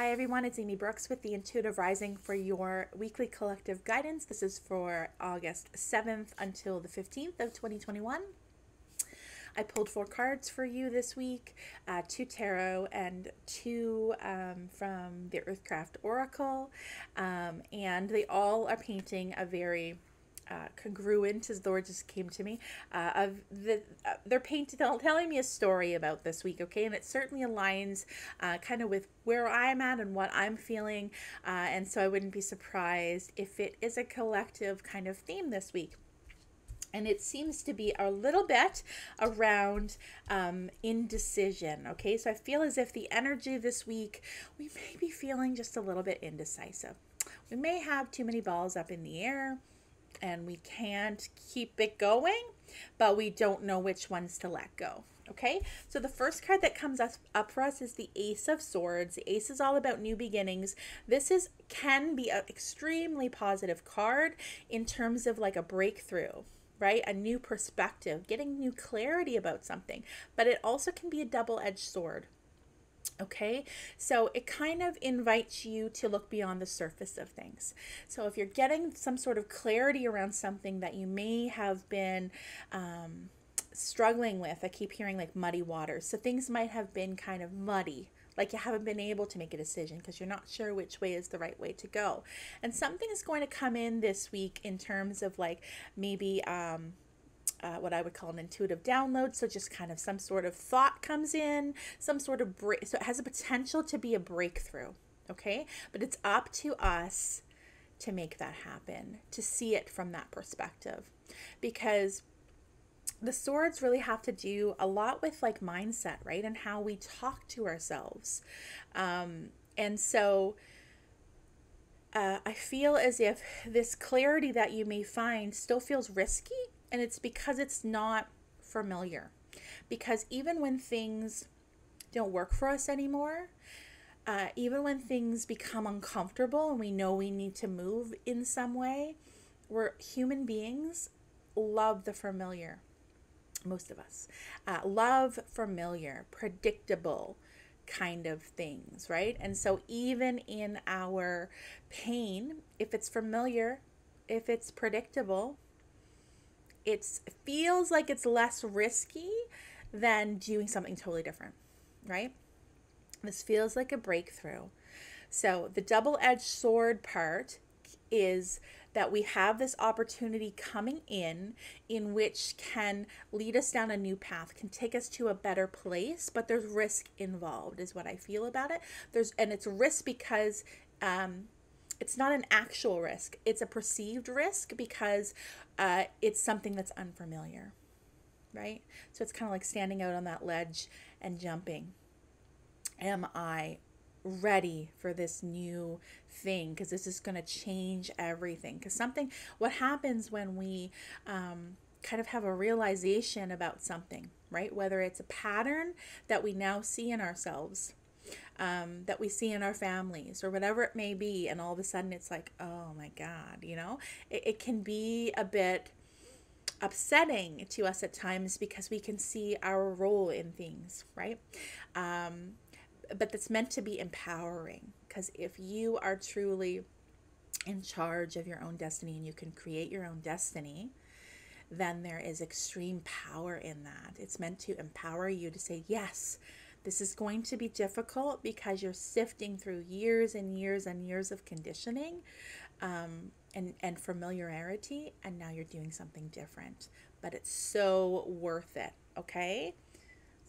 Hi everyone, it's Amy Brookes with the Intuitive Rising for your weekly collective guidance. This is for August 7th until the 15th of 2021. I pulled 4 cards for you this week, 2 tarot and 2 from the Earthcraft Oracle, and they all are painting a very congruent, as the word just came to me, they're telling me a story about this week, okay? And it certainly aligns kind of with where I'm at and what I'm feeling, and so I wouldn't be surprised if it is a collective kind of theme this week. And it seems to be a little bit around indecision, okay? So I feel as if the energy this week, we may be feeling just a little bit indecisive. We may have too many balls up in the air, and we can't keep it going, but we don't know which ones to let go. Okay, so the first card that comes up for us is the Ace of Swords. The Ace is all about new beginnings. This can be an extremely positive card in terms of like a breakthrough, right? A new perspective, getting new clarity about something, but it also can be a double-edged sword. Okay, so it kind of invites you to look beyond the surface of things. So if you're getting some sort of clarity around something that you may have been struggling with, I keep hearing like muddy waters. So things might have been kind of muddy, like you haven't been able to make a decision because you're not sure which way is the right way to go. And something is going to come in this week in terms of like maybe what I would call an intuitive download. So just kind of some sort of thought comes in, some sort of break. So it has a potential to be a breakthrough. Okay. But it's up to us to make that happen, to see it from that perspective, because the swords really have to do a lot with like mindset, right? And how we talk to ourselves. And so I feel as if this clarity that you may find still feels risky. And it's because it's not familiar. Because even when things don't work for us anymore, even when things become uncomfortable and we know we need to move in some way, we're human beings, love the familiar. Most of us love familiar, predictable kind of things, right? And so even in our pain, if it's familiar, if it's predictable, it feels like it's less risky than doing something totally different, right? This feels like a breakthrough. So the double-edged sword part is that we have this opportunity coming in which can lead us down a new path, can take us to a better place, but there's risk involved is what I feel about it. And it's risk because it's not an actual risk. It's a perceived risk because it's something that's unfamiliar, right? So it's kind of like standing out on that ledge and jumping. Am I ready for this new thing? Because this is going to change everything. Because what happens when we kind of have a realization about something, right? Whether it's a pattern that we now see in ourselves, that we see in our families, or whatever it may be, and all of a sudden it's like, oh my God, it can be a bit upsetting to us at times because we can see our role in things, right? But that's meant to be empowering, because if you are truly in charge of your own destiny and you can create your own destiny, then there is extreme power in that. It's meant to empower you to say, yes, this is going to be difficult because you're sifting through years and years and years of conditioning and familiarity, and now you're doing something different. But it's so worth it, okay?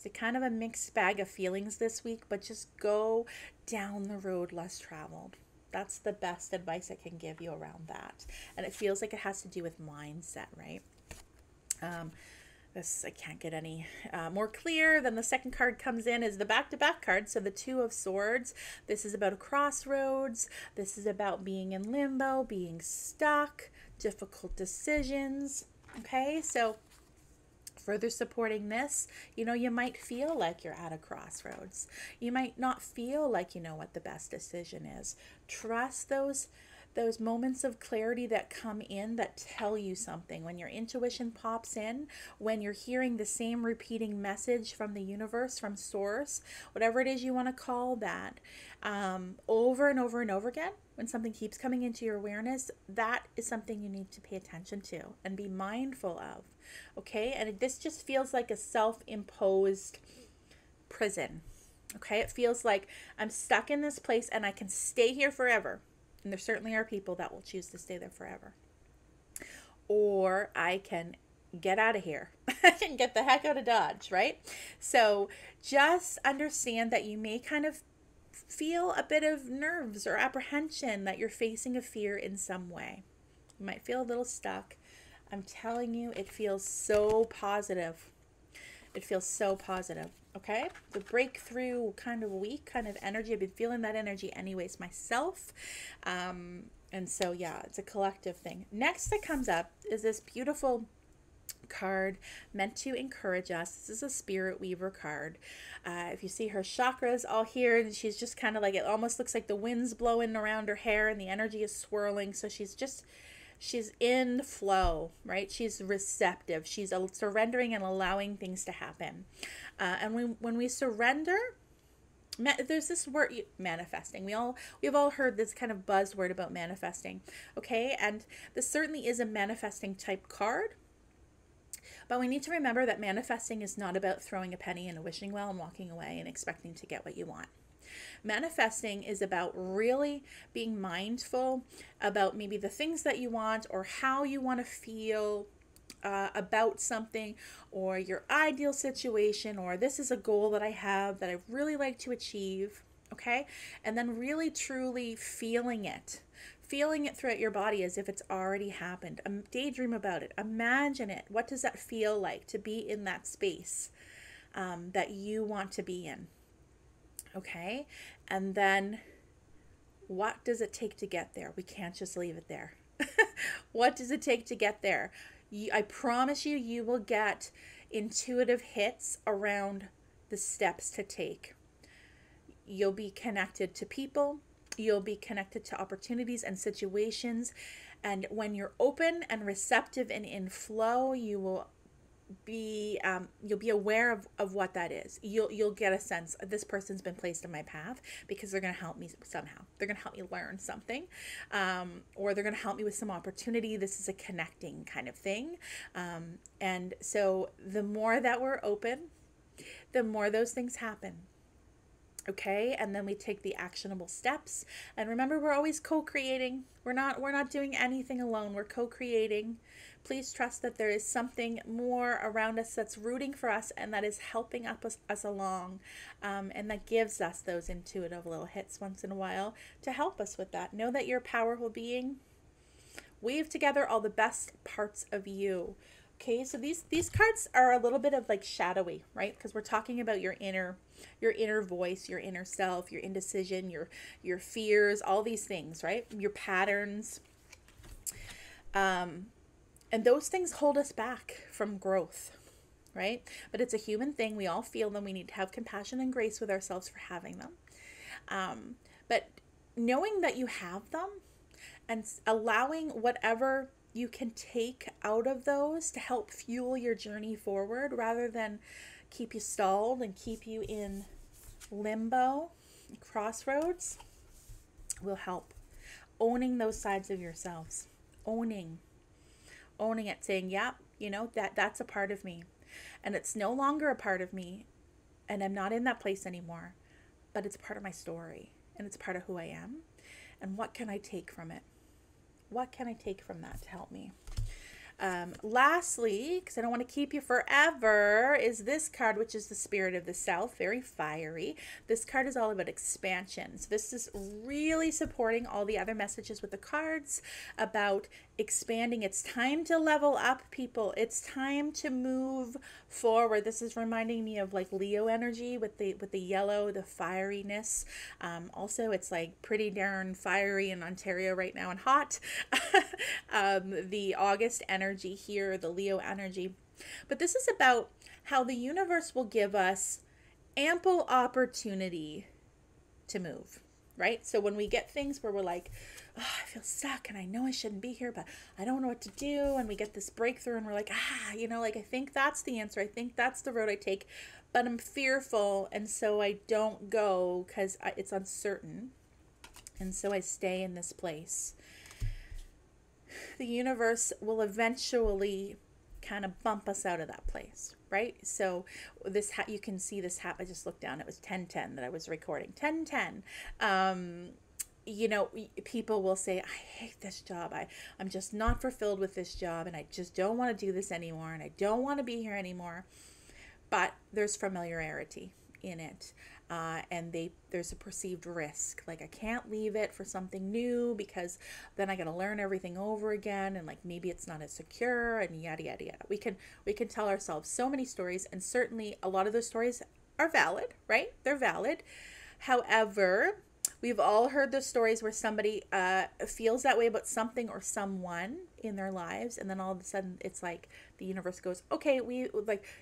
It's kind of a mixed bag of feelings this week, but just go down the road less traveled. That's the best advice I can give you around that. And it feels like it has to do with mindset, right? I can't get any more clear. Then the second card comes in is the back-to-back card. So the Two of Swords. This is about a crossroads. This is about being in limbo, being stuck, difficult decisions. Okay, so further supporting this, you might feel like you're at a crossroads. You might not feel like you know what the best decision is. Trust those those moments of clarity that come in that tell you something, when your intuition pops in, when you're hearing the same repeating message from the universe, from source, whatever it is you want to call that, over and over and over again, when something keeps coming into your awareness, that is something you need to pay attention to and be mindful of. Okay? And this just feels like a self-imposed prison. Okay? It feels like I'm stuck in this place and I can stay here forever. And there certainly are people that will choose to stay there forever. Or I can get out of here. I can get the heck out of Dodge, right? So just understand that you may kind of feel a bit of nerves or apprehension that you're facing a fear in some way. You might feel a little stuck. I'm telling you, it feels so positive. It feels so positive. Okay, the breakthrough kind of week, kind of energy. I've been feeling that energy anyways myself. And so, yeah, it's a collective thing. Next that comes up is this beautiful card meant to encourage us. This is a Spirit Weaver card. If you see her chakras all here, and she's just kind of like, it almost looks like the wind's blowing around her hair and the energy is swirling. So she's in flow, right? She's receptive. She's surrendering and allowing things to happen. And when we surrender, there's this word, manifesting. We've all heard this kind of buzzword about manifesting, okay? And this certainly is a manifesting type card. But we need to remember that manifesting is not about throwing a penny in a wishing well and walking away and expecting to get what you want. Manifesting is about really being mindful about maybe the things that you want or how you want to feel about something, or your ideal situation, or this is a goal that I have that I really like to achieve, okay? And then really truly feeling it throughout your body as if it's already happened. Daydream about it. Imagine it. What does that feel like to be in that space that you want to be in? Okay, and then what does it take to get there? We can't just leave it there. What does it take to get there? I promise you, you will get intuitive hits around the steps to take. You'll be connected to people. You'll be connected to opportunities and situations. And when you're open and receptive and in flow, you'll be aware of what that is. You'll get a sense of, this person's been placed in my path because they're going to help me somehow. They're going to help me learn something, or they're going to help me with some opportunity. This is a connecting kind of thing. And so the more that we're open, the more those things happen. Okay, and then we take the actionable steps. And remember, we're always co-creating. We're not doing anything alone. We're co-creating. Please trust that there is something more around us that's rooting for us and that is helping us along, and that gives us those intuitive little hits once in a while to help us with that. Know that you're a powerful being. Weave together all the best parts of you. Okay, so these cards are a little bit of like shadowy, right? Because we're talking about your inner voice, your inner self, your indecision, your fears, all these things, right? Your patterns. And those things hold us back from growth, right? But it's a human thing. We all feel them. We need to have compassion and grace with ourselves for having them. But knowing that you have them and allowing whatever you can take out of those to help fuel your journey forward rather than keep you stalled and keep you in limbo, crossroads, will help. Owning those sides of yourselves. Owning it, saying, yeah, that's a part of me. And it's no longer a part of me. And I'm not in that place anymore. But it's part of my story. And it's part of who I am. And what can I take from it? What can I take from that to help me? Lastly, because I don't want to keep you forever, is this card, which is the Spirit of the South, very fiery. This card is all about expansion. So this is really supporting all the other messages with the cards about expanding. It's time to level up, people. It's time to move forward. This is reminding me of like Leo energy with the yellow, the fieriness. Also, it's like pretty darn fiery in Ontario right now and hot. The August energy here, the Leo energy. But this is about how the universe will give us ample opportunity to move. right? So when we get things where we're like, oh, I feel stuck and I know I shouldn't be here, but I don't know what to do. And we get this breakthrough and we're like, like, I think that's the answer. I think that's the road I take, but I'm fearful. And so I don't go because it's uncertain. And so I stay in this place. The universe will eventually kind of bump us out of that place, right? So this you can see this I just looked down. It was 10:10 that I was recording. 10:10. People will say, I hate this job. I'm just not fulfilled with this job, and I just don't want to do this anymore, and I don't want to be here anymore. But there's familiarity in it. And there's a perceived risk. Like, I can't leave it for something new because then I got to learn everything over again, and like maybe it's not as secure, and yada yada yada. We can tell ourselves so many stories, and certainly a lot of those stories are valid, right? They're valid. However, we've all heard the stories where somebody feels that way about something or someone in their lives, and then all of a sudden it's like the universe goes, okay,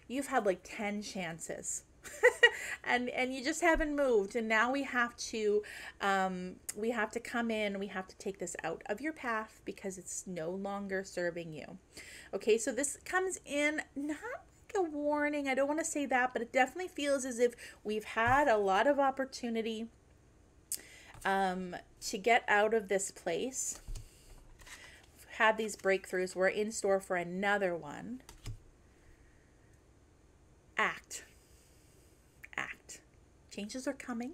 you've had like 10 chances. and you just haven't moved, and now we have to come in, we have to take this out of your path because it's no longer serving you. Okay, so this comes in not like a warning, I don't want to say that, but it definitely feels as if we've had a lot of opportunity to get out of this place. We've had these breakthroughs, we're in store for another one. Act. Changes are coming.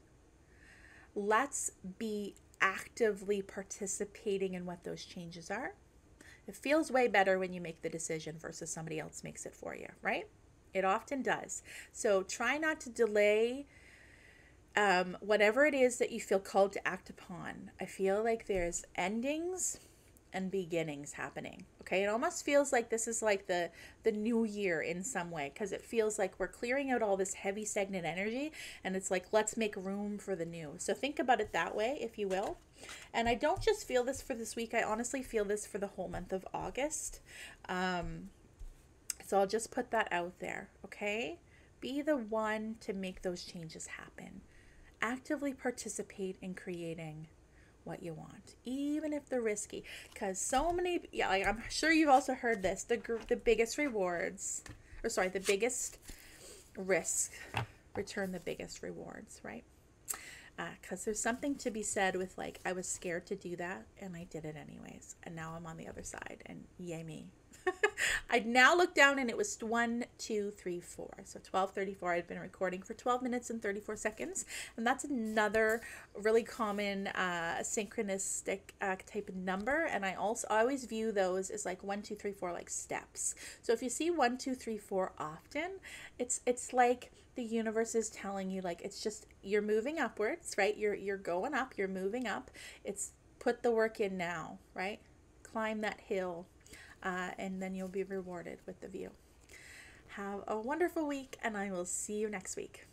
Let's be actively participating in what those changes are. It feels way better when you make the decision versus somebody else makes it for you, right? It often does. So try not to delay whatever it is that you feel called to act upon. I feel like there's endings and beginnings happening. Okay, it almost feels like this is like the new year in some way, because it feels like we're clearing out all this heavy stagnant energy, and it's like, let's make room for the new. So think about it that way, if you will. And I don't just feel this for this week, I honestly feel this for the whole month of August. So I'll just put that out there, okay? Be the one to make those changes happen. Actively participate in creating what you want, even if they're risky, because so many, I'm sure you've also heard this, the biggest rewards, the biggest risk return the biggest rewards, right? Because there's something to be said with like, I was scared to do that and I did it anyways, and now I'm on the other side, and yay me. I'd now look down and it was 1, 2, 3, 4. So 12:34. I'd been recording for 12 minutes and 34 seconds. And that's another really common synchronistic type of number. And I always view those as like 1, 2, 3, 4, like steps. So if you see 1, 2, 3, 4 often, it's like the universe is telling you, like, it's just, you're moving upwards, right? You're going up, you're moving up. It's put the work in now, right? Climb that hill. And then you'll be rewarded with the view. Have a wonderful week, and I will see you next week.